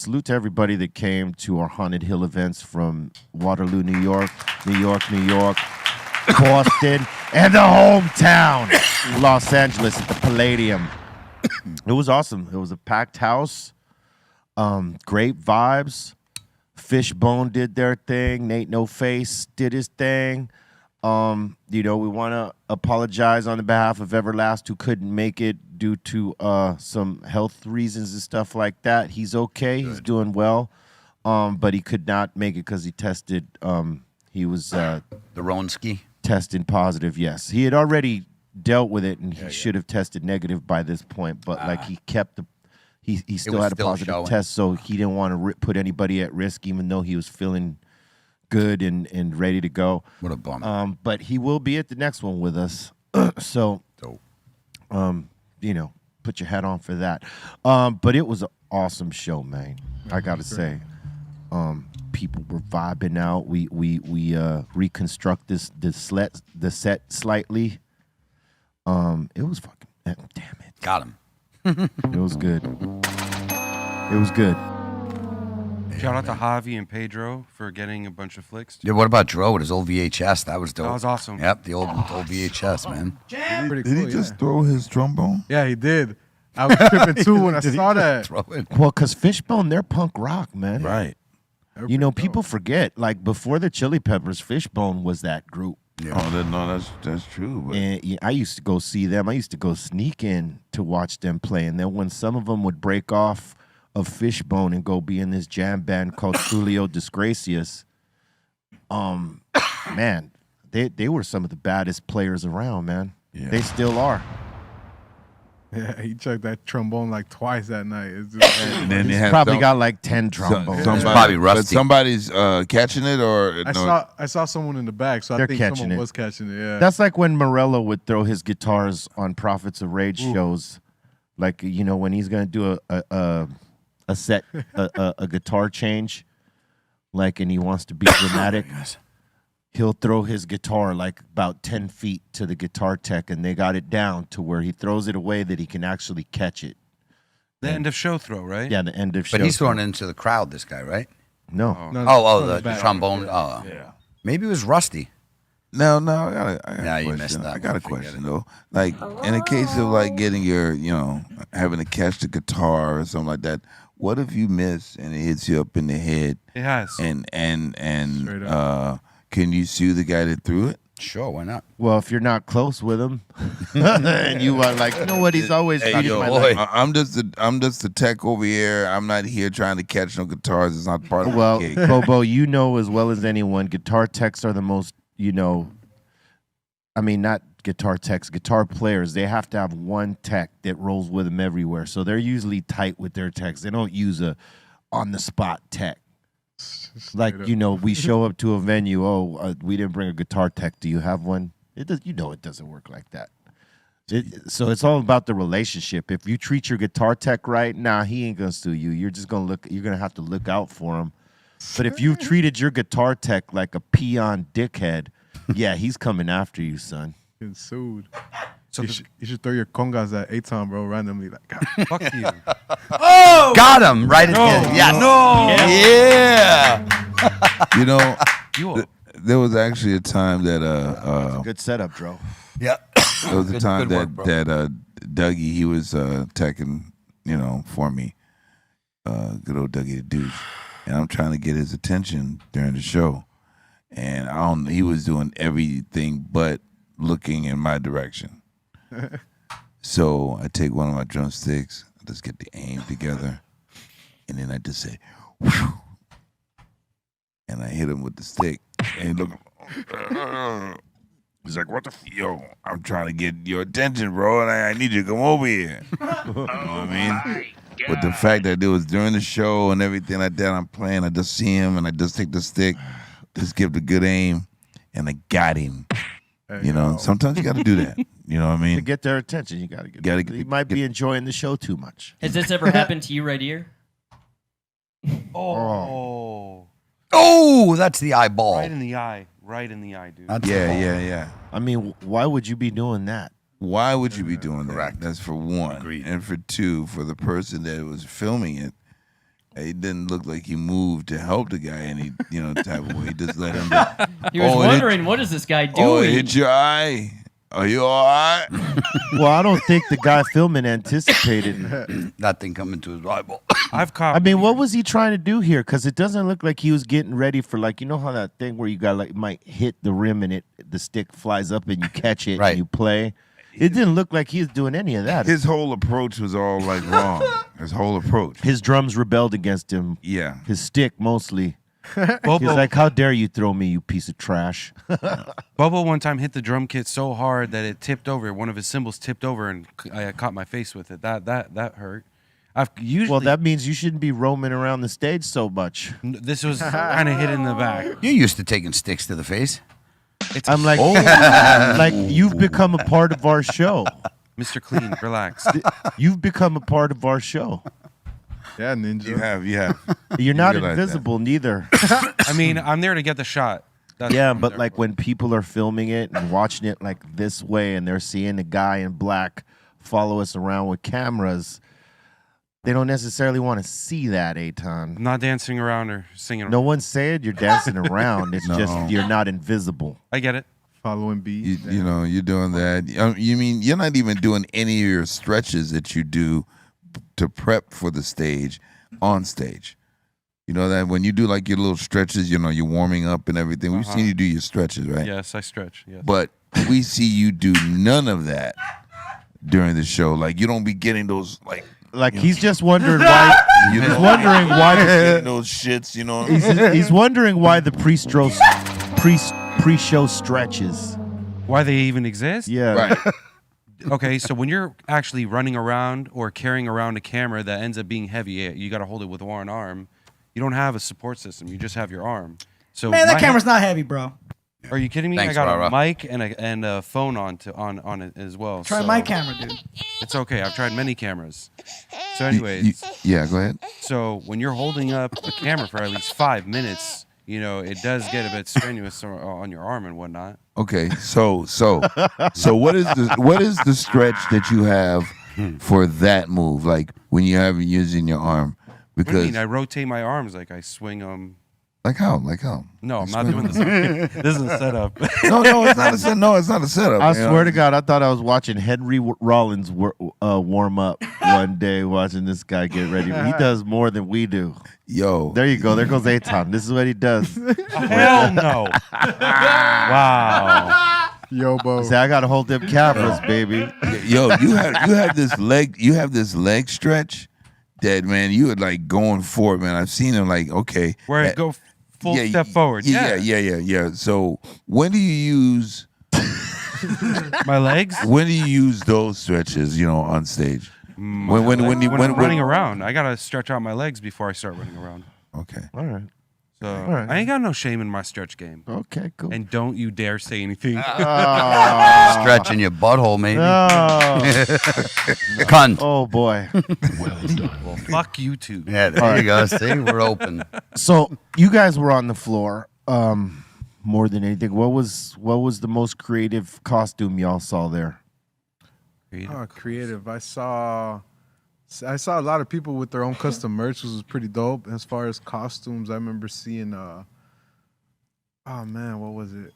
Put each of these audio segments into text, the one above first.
Salute to everybody that came to our Haunted Hill events from Waterloo, New York, Boston, and the hometown, Los Angeles at the Palladium. It was awesome. It was a packed house. Great vibes. Fishbone did their thing. Nate No Face did his thing. We want to apologize on the behalf of Everlast who couldn't make it due to some health reasons and stuff like that. He's okay. Good. He's doing well. But he could not make it because he tested. He was the Ronski testing positive. Yes, he had already dealt with it, and he should have tested negative by this point. But like he kept the. He still had a positive test, so he didn't want to put anybody at risk, even though he was feeling good and ready to go. What a bummer. But he will be at the next one with us. So, dope. Put your hat on for that. But it was an awesome show, man. I gotta say, people were vibing out. We reconstruct the set slightly. It was fucking damn it. Got him. It was good. It was good. Shout out to Javi and Pedro for getting a bunch of flicks. Yeah, what about Dro with his old VHS? That was dope. That was awesome. Yep, the old VHS, man. Pretty Did cool, he just throw his trombone? Yeah, he did. I was tripping too when I saw that. Throw it. Well, because Fishbone, they're punk rock, man. Right. People forget, like, before the Chili Peppers, Fishbone was that group. Yeah. Oh, that's true. But And I used to go see them. I used to go sneak in to watch them play. And then when some of them would break off of Fishbone and go be in this jam band called Julio Disgracias, man, they were some of the baddest players around, man. Yeah. They still are. Yeah, he checked that trombone like twice that night. It's just, and then they He's had probably got like 10 trombones. It's probably rusty. But somebody's catching it, or I saw someone in the back, so I They're think catching someone it. was catching it. Yeah, That's like when Morello would throw his guitars on Prophets of Rage shows. Like, when he's going to do a set, a guitar change, like, and he wants to be dramatic, he'll throw his guitar like about 10 feet to the guitar tech, and they got it down to where he throws it away that he can actually catch it. The end of show throw, right? Yeah, the end of show. But he's throwing it into the crowd, this guy, right? No. The back. trombone. Yeah. Oh, yeah. Maybe it was rusty. No, I got a Nah, you question. messed up. I got a Forget question it. though. Like in a case of like getting your, having to catch the guitar or something like that. What if you miss and it hits you up in the head? It has. And Straight up. can you sue the guy that threw it? Sure, why not? Well, if you're not close with him, and you are like, you know what, he's always Hey, treated yo, my leg. I'm just the tech over here. I'm not here trying to catch no guitars. It's not part of Well, the gig. Bobo, you know as well as anyone, guitar techs are the most, not guitar techs, guitar players. They have to have one tech that rolls with them everywhere. So they're usually tight with their techs. They don't use a on-the-spot tech. Like, we show up to a venue, we didn't bring a guitar tech. Do you have one? It doesn't work like that. So it's all about the relationship. If you treat your guitar tech right, he ain't gonna sue you. You're just gonna you're gonna have to look out for him. But if you've treated your guitar tech like a peon dickhead, yeah, he's coming after you, son. Getting sued. So You should throw your congas at Aton, bro, randomly. Like, God. fuck you. Oh! Got him right at the end. Yes. Yeah. There was actually a time that Good setup, Dro. Yeah. there was a time good work, bro. that Dougie, he was teching, for me. Good old Dougie the douche. And I'm trying to get his attention during the show. And he was doing everything but looking in my direction. So I take one of my drumsticks, I just get the aim together, and then I just say, whew, and I hit him with the stick. And he look, he's like, what the yo, I'm trying to get your attention, bro, and I need you to come over here. You know what I mean? But the fact that it was during the show and everything like that, I'm playing, I just see him and I just take the stick, just give the good aim, and I got him. Sometimes you got to do that. You know what I mean? To get their attention, you got to get. He might be enjoying the show too much. Has this ever happened to you right here? Oh. Oh, that's the eyeball. Right in the eye. Right in the eye, dude. That's the ball. Yeah. I mean, why would you be doing that? Why would you be doing Correct. that? That's for one. Agreed. And for two, for the person that was filming it, it didn't look like he moved to help the guy any type of way. He just let him. He was Oh, wondering, what is this guy doing? Oh, it hit your eye. Are you all right? Well, I don't think the guy filming anticipated. That thing coming to his eyeball. I've caught. I mean, what was he trying to do here? Because it doesn't look like he was getting ready for, like, how that thing where you got like might hit the rim and the stick flies up and you catch it Right. and you play. It didn't look like he was doing any of that. His whole approach was all like wrong. His whole approach. His drums rebelled against him. Yeah. His stick mostly. Bobo, He's like, "How dare you throw me, you piece of trash!" Bobo one time hit the drum kit so hard that it tipped over. One of his cymbals tipped over, and I caught my face with it. That hurt. I've usually Well, that means you shouldn't be roaming around the stage so much. this was kind of hit in the back. You're used to taking sticks to the face. It's I'm like, like you've become a part of our show. Mr. Clean, relax. You've become a part of our show. Yeah, Ninja. You have. You're not realize that. invisible, neither. I mean, I'm there to get the shot. That's Yeah, what I'm but there like for. when people are filming it and watching it like this way, and they're seeing the guy in black follow us around with cameras, they don't necessarily want to see that, Aton. I'm not dancing around or singing. No one's saying you're dancing around. It's No. just you're not invisible. I get it. Following beats. You're doing that. You mean you're not even doing any of your stretches that you do to prep for the stage on stage. You know that when you do like your little stretches, you're warming up and everything. We've seen you do your stretches, right? Yes, I stretch. Yes. But we see you do none of that during the show. Like you don't be getting those Like he's just wondering why. you He's know, wondering why. getting those shits. He's wondering why the pre-show stretches. Why they even exist? Yeah. Right. Okay, so when you're actually running around or carrying around a camera that ends up being heavy, you got to hold it with one arm. You don't have a support system. You just have your arm. So Man, that my camera's not heavy, bro. Are you kidding me? Thanks, I got Rara. a mic and a phone on it as well. Try so my camera, dude. It's okay. I've tried many cameras. So, anyways, Yeah, go ahead. so when you're holding up a camera for at least 5 minutes, it does get a bit strenuous on your arm and whatnot. Okay, so what is the stretch that you have for that move? Like when you have using your arm, What do you because mean? I rotate my arms like I swing them. like how? No, I'm not doing this. This is a setup. No, it's not a set. No, it's not a setup. I swear to God, I thought I was watching Henry Rollins warm up one day, watching this guy get ready. He does more than we do. Yo, There you go. There goes Aton. This is what he does. Hell no! Wow. Yobo. Say, I gotta hold them cameras, baby. yo, you have this leg stretch that, man, you are like going for it, man. I've seen him like, okay, Where I go full step forward. Yeah. So when do you use My legs. those stretches? On stage. When I'm running around, I gotta stretch out my legs before I start running around. Okay. All right. So right. I ain't got no shame in my stretch game. Okay, cool. And don't you dare say anything. Stretching your butthole, maybe. Oh, Cunt. oh boy. Well, fuck you too. Yeah, there you go. See, we're open. So you guys were on the floor. More than anything, what was the most creative costume y'all saw there? Oh, creative. I saw a lot of people with their own custom merch, which was pretty dope. As far as costumes, I remember seeing oh man, what was it?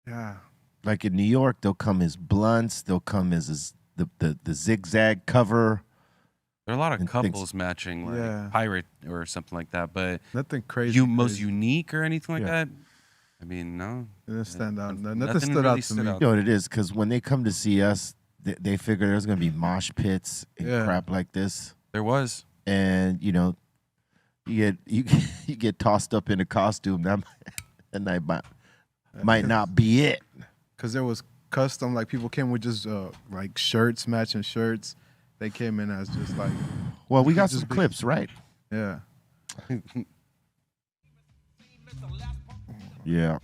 Yeah. Like in New York, they'll come as blunts. They'll come as the zigzag cover. There are a lot of And couples matching, like Yeah. pirate or something like that. But Nothing crazy. most crazy. unique or anything like Yeah. that? I mean, no. It didn't stand out. Nothing Nothing stood really out to stood me. out. You know what it is? Because when they come to see us, they figure there's gonna be mosh pits and Yeah. crap like this, There was. and you get tossed up in a costume that night might not be it. Because there was custom, like people came with just like shirts, matching shirts. They came in as just like, Well, we got Just some be- clips, right? yeah. Yeah.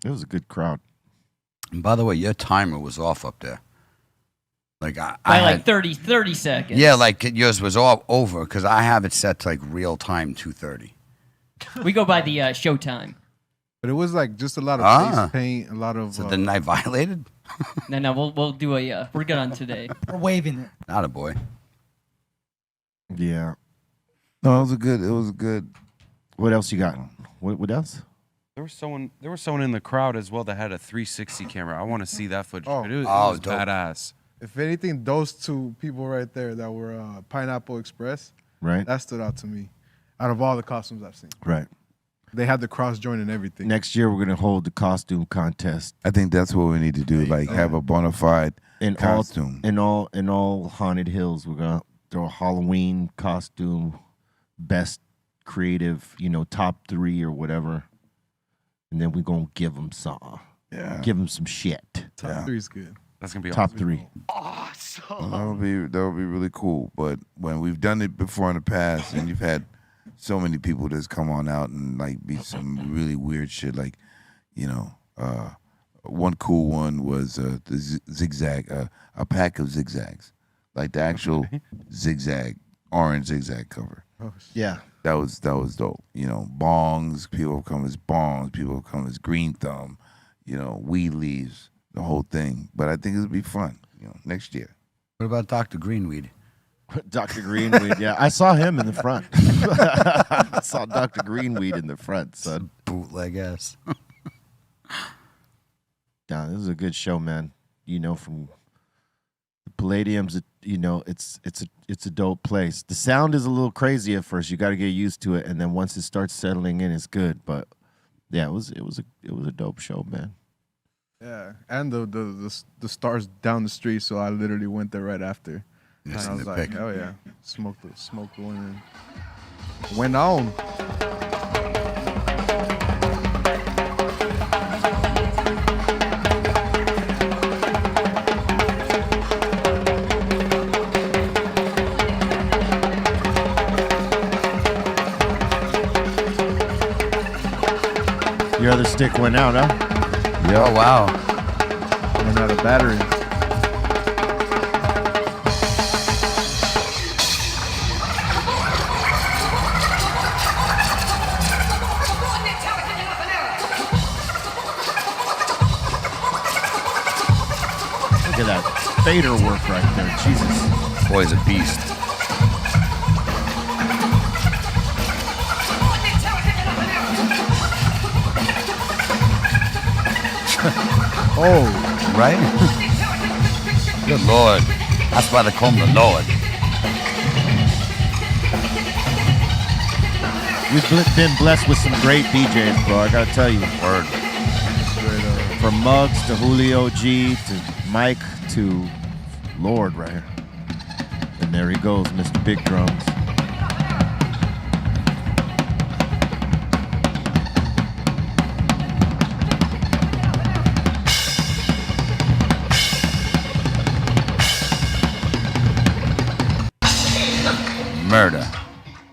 It was a good crowd. And by the way, your timer was off up there. Like I By had, like 30 seconds. yeah, like yours was all over because I have it set to like real time 2:30. We go by the showtime. But it was like just a lot of Ah. face paint, a lot of. So didn't I violated? No, we'll do we're good on today. We're waving it. Not a boy. Yeah. No, it was a good. It was a good. What else you got? What else? There was someone in the crowd as well that had a 360 camera. I want to see that footage. Oh. It was dope. badass. If anything, those two people right there that were Pineapple Express, Right. that stood out to me. Out of all the costumes I've seen, Right. they had the cross joint and everything. Next year we're gonna hold the costume contest I think that's what we need to do. Like have a bona fide in costume. all haunted hills. We're gonna throw a Halloween costume, best creative, top 3 or whatever, and then we're gonna give them some. Yeah. Give them some shit. Top 3 is good. That's gonna be Top awesome. 3. Well, that would be really cool. But when we've done it before in the past, and you've had so many people that's come on out and like be some really weird shit, like one cool one was the zigzag, a pack of zigzags, like the actual zigzag, orange zigzag cover. Oh, Yeah. That was dope. Bongs. People come as bongs. People come as green thumb. Weed leaves. The whole thing. But I think it'll be fun. Next year. What about Dr. Greenweed? Dr. Greenweed. Yeah, I saw him in the front. I saw Dr. Greenweed in the front, son. Bootleg ass. Yeah, this is a good show, man. From the Palladium's, it's a dope place. The sound is a little crazy at first. You got to get used to it, and then once it starts settling in, it's good. But yeah, it was a dope show, man. Yeah, and the stars down the street, so I literally went there right after. Yes, And I in was the like, pic. hell yeah, smoke the one and went on. Your other stick went out, huh? Oh, wow. Ran out of battery. Look at that fader work right there. Jesus. Boy's a beast. Oh, Right? Good Lord. That's why they call him the Lord. We've been blessed with some great DJs, bro. I gotta tell you. Word. From Muggs to Julio G to Mike to Lord right here. And there he goes, Mr. Big Drums. Murder.